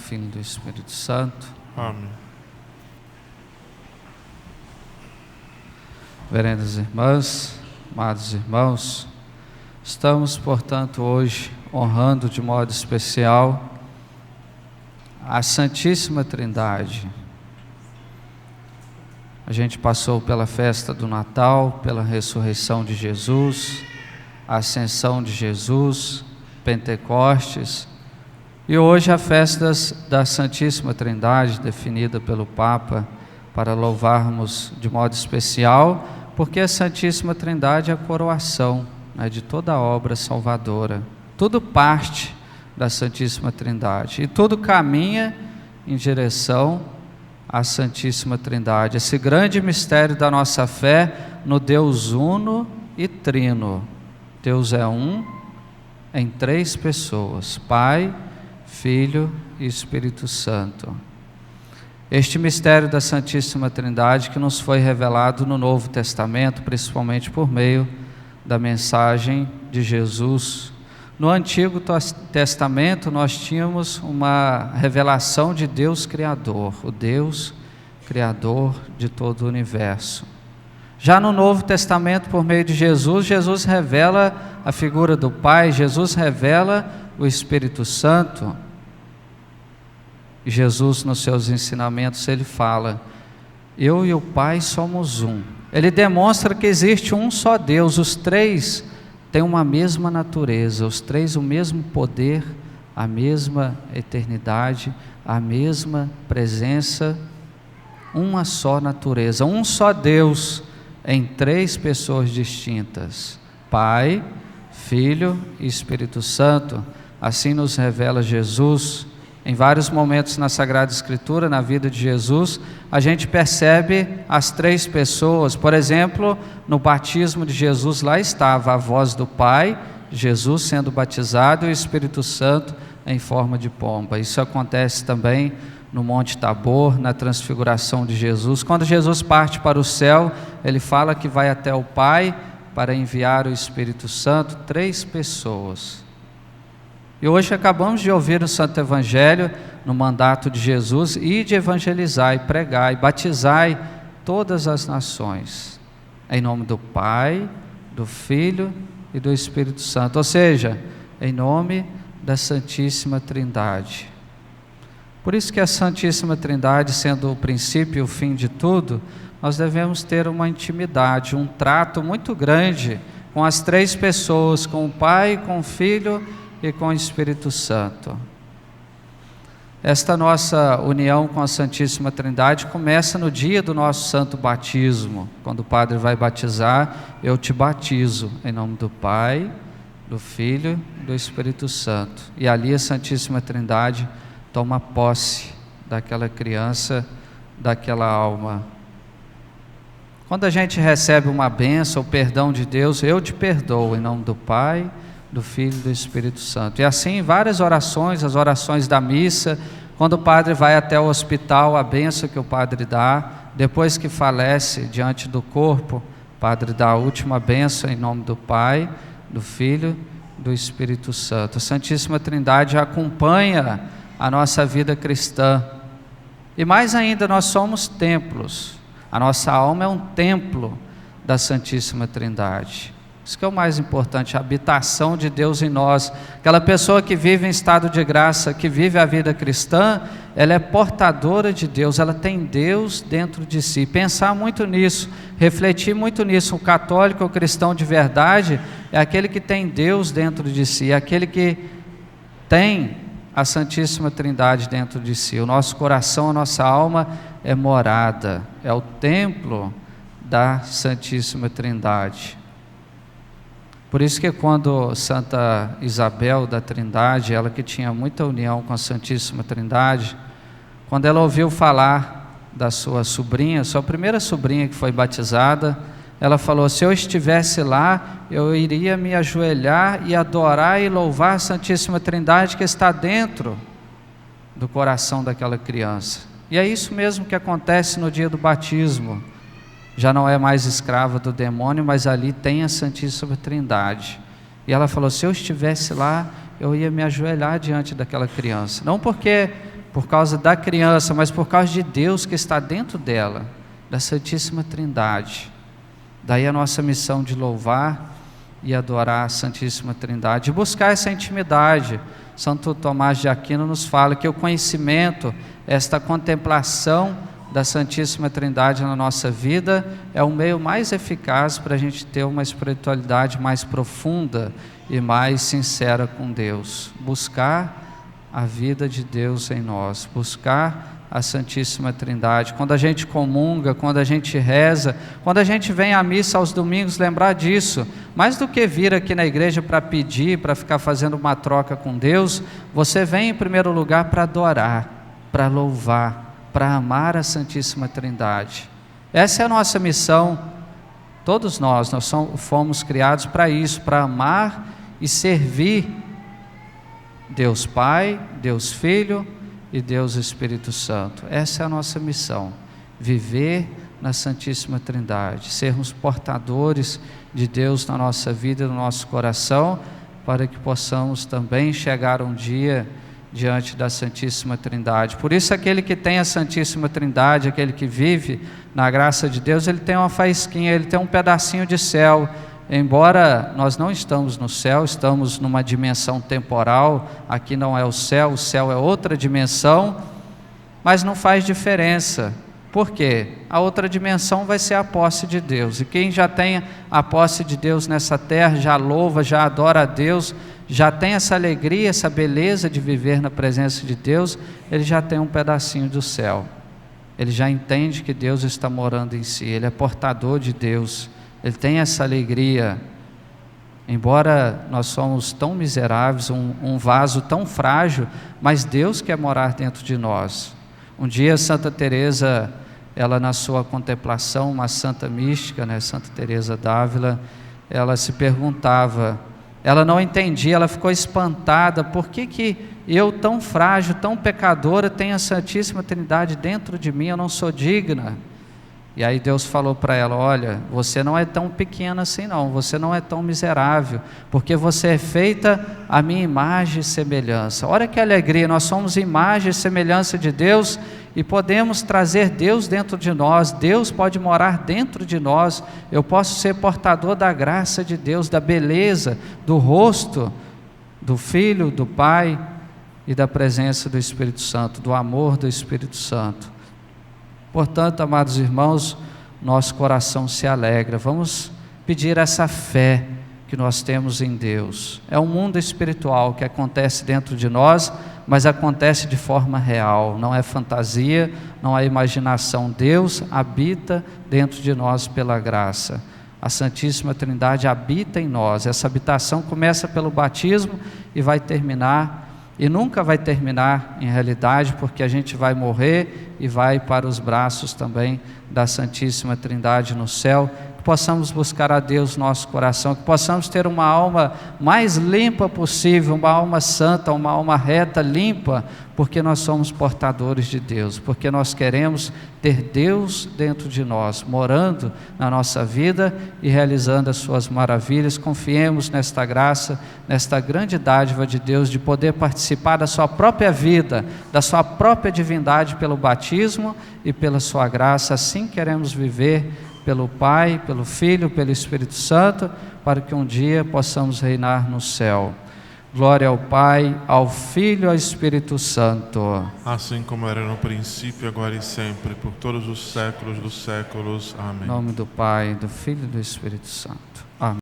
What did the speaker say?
Filho e do Espírito Santo. Amém. Vererandas irmãs, amados irmãos, estamos, portanto, hoje honrando de modo especial a Santíssima Trindade. A gente passou pela festa do Natal, pela ressurreição de Jesus, a ascensão de Jesus, Pentecostes, e hoje a festa da Santíssima Trindade, definida pelo Papa, para louvarmos de modo especial, porque a Santíssima Trindade é a coroação, né, de toda a obra salvadora. Tudo parte da Santíssima Trindade, e tudo caminha em direção à Santíssima Trindade, esse grande mistério da nossa fé no Deus uno e trino. Deus é um em três pessoas: Pai, Filho e Espírito Santo. Este mistério da Santíssima Trindade que nos foi revelado no Novo Testamento, principalmente por meio da mensagem de Jesus. No Antigo Testamento nós tínhamos uma revelação de Deus Criador, o Deus Criador de todo o universo. Já no Novo Testamento, por meio de Jesus, Jesus revela a figura do Pai, Jesus revela o Espírito Santo. E Jesus, nos seus ensinamentos, ele fala: eu e o Pai somos um. Ele demonstra que existe um só Deus, os três têm uma mesma natureza, os três o mesmo poder, a mesma eternidade, a mesma presença, uma só natureza, um só Deus em três pessoas distintas: Pai, Filho e Espírito Santo. Assim nos revela Jesus. Em vários momentos na Sagrada Escritura, na vida de Jesus, a gente percebe as três pessoas. Por exemplo, no batismo de Jesus, lá estava a voz do Pai, Jesus sendo batizado, e o Espírito Santo em forma de pomba. Isso acontece também no Monte Tabor, na transfiguração de Jesus. Quando Jesus parte para o céu, ele fala que vai até o Pai para enviar o Espírito Santo. Três pessoas. E hoje acabamos de ouvir no Santo Evangelho, no mandato de Jesus: ide evangelizar e pregar e batizai todas as nações, em nome do Pai, do Filho e do Espírito Santo, ou seja, em nome da Santíssima Trindade. Por isso que a Santíssima Trindade, sendo o princípio e o fim de tudo, nós devemos ter uma intimidade, um trato muito grande com as três pessoas, com o Pai, com o Filho e com o Espírito Santo. Esta nossa união com a Santíssima Trindade começa no dia do nosso santo batismo. Quando o padre vai batizar: eu te batizo em nome do Pai, do Filho e do Espírito Santo. E ali a Santíssima Trindade toma posse daquela criança, daquela alma. Quando a gente recebe uma bênção, o perdão de Deus: eu te perdoo em nome do Pai, do Filho e do Espírito Santo. E assim várias orações, as orações da missa, quando o padre vai até o hospital, a bênção que o padre dá, depois que falece diante do corpo, o padre dá a última bênção em nome do Pai, do Filho e do Espírito Santo. A Santíssima Trindade acompanha a nossa vida cristã. E mais ainda, nós somos templos. A nossa alma é um templo da Santíssima Trindade. Isso que é o mais importante, a habitação de Deus em nós. Aquela pessoa que vive em estado de graça, que vive a vida cristã, ela é portadora de Deus, ela tem Deus dentro de si. Pensar muito nisso, refletir muito nisso. O católico, o cristão de verdade, é aquele que tem Deus dentro de si, é aquele que tem a Santíssima Trindade dentro de si. O nosso coração, a nossa alma é morada, é o templo da Santíssima Trindade. Por isso que quando Santa Isabel da Trindade, ela que tinha muita união com a Santíssima Trindade, quando ela ouviu falar da sua sobrinha, sua primeira sobrinha que foi batizada, ela falou: se eu estivesse lá, eu iria me ajoelhar e adorar e louvar a Santíssima Trindade que está dentro do coração daquela criança. E é isso mesmo que acontece no dia do batismo. Já não é mais escrava do demônio, mas ali tem a Santíssima Trindade. E ela falou: se eu estivesse lá, eu ia me ajoelhar diante daquela criança. Não porque por causa da criança, mas por causa de Deus que está dentro dela, da Santíssima Trindade. Daí a nossa missão de louvar e adorar a Santíssima Trindade, e buscar essa intimidade. Santo Tomás de Aquino nos fala que o conhecimento, esta contemplação da Santíssima Trindade na nossa vida, é o meio mais eficaz para a gente ter uma espiritualidade mais profunda e mais sincera com Deus. Buscar a vida de Deus em nós, buscar a Santíssima Trindade. Quando a gente comunga, quando a gente reza, quando a gente vem à missa aos domingos, lembrar disso. Mais do que vir aqui na igreja para pedir, para ficar fazendo uma troca com Deus, você vem em primeiro lugar para adorar, para louvar, para amar a Santíssima Trindade. Essa é a nossa missão. Todos nós fomos criados para isso, para amar e servir Deus Pai, Deus Filho e Deus Espírito Santo. Essa é a nossa missão, viver na Santíssima Trindade, sermos portadores de Deus na nossa vida e no nosso coração, para que possamos também chegar um dia diante da Santíssima Trindade. Por isso, aquele que tem a Santíssima Trindade, aquele que vive na graça de Deus, ele tem uma faísquinha, ele tem um pedacinho de céu. Embora nós não estamos no céu, estamos numa dimensão temporal, aqui não é o céu é outra dimensão, mas não faz diferença. Por quê? A outra dimensão vai ser a posse de Deus, e quem já tem a posse de Deus nessa terra, já louva, já adora a Deus, já tem essa alegria, essa beleza de viver na presença de Deus, ele já tem um pedacinho do céu, ele já entende que Deus está morando em si, ele é portador de Deus, ele tem essa alegria. Embora nós somos tão miseráveis, um vaso tão frágil, mas Deus quer morar dentro de nós. Um dia Santa Teresa, ela na sua contemplação, uma santa mística, Santa Teresa d'Ávila, ela se perguntava, ela não entendia, ela ficou espantada, por que eu tão frágil, tão pecadora, tenho a Santíssima Trindade dentro de mim, eu não sou digna? E aí Deus falou para ela, olha, você não é tão pequena assim não, você não é tão miserável, porque você é feita à minha imagem e semelhança. Olha que alegria, nós somos imagem e semelhança de Deus, e podemos trazer Deus dentro de nós, Deus pode morar dentro de nós, eu posso ser portador da graça de Deus, da beleza, do rosto do Filho, do Pai, e da presença do Espírito Santo, do amor do Espírito Santo. Portanto, amados irmãos, nosso coração se alegra, vamos pedir essa fé que nós temos em Deus. É um mundo espiritual que acontece dentro de nós, mas acontece de forma real, não é fantasia, não é imaginação. Deus habita dentro de nós pela graça. A Santíssima Trindade habita em nós, essa habitação começa pelo batismo e vai terminar, e nunca vai terminar em realidade, porque a gente vai morrer e vai para os braços também da Santíssima Trindade no céu. Que possamos buscar a Deus no nosso coração, que possamos ter uma alma mais limpa possível, uma alma santa, uma alma reta, limpa, porque nós somos portadores de Deus, porque nós queremos ter Deus dentro de nós, morando na nossa vida e realizando as suas maravilhas. Confiemos nesta graça, nesta grande dádiva de Deus, de poder participar da sua própria vida, da sua própria divindade pelo batismo e pela sua graça. Assim queremos viver pelo Pai, pelo Filho, pelo Espírito Santo, para que um dia possamos reinar no céu. Glória ao Pai, ao Filho e ao Espírito Santo. Assim como era no princípio, agora e sempre, por todos os séculos dos séculos. Amém. Em nome do Pai, do Filho e do Espírito Santo. Amém.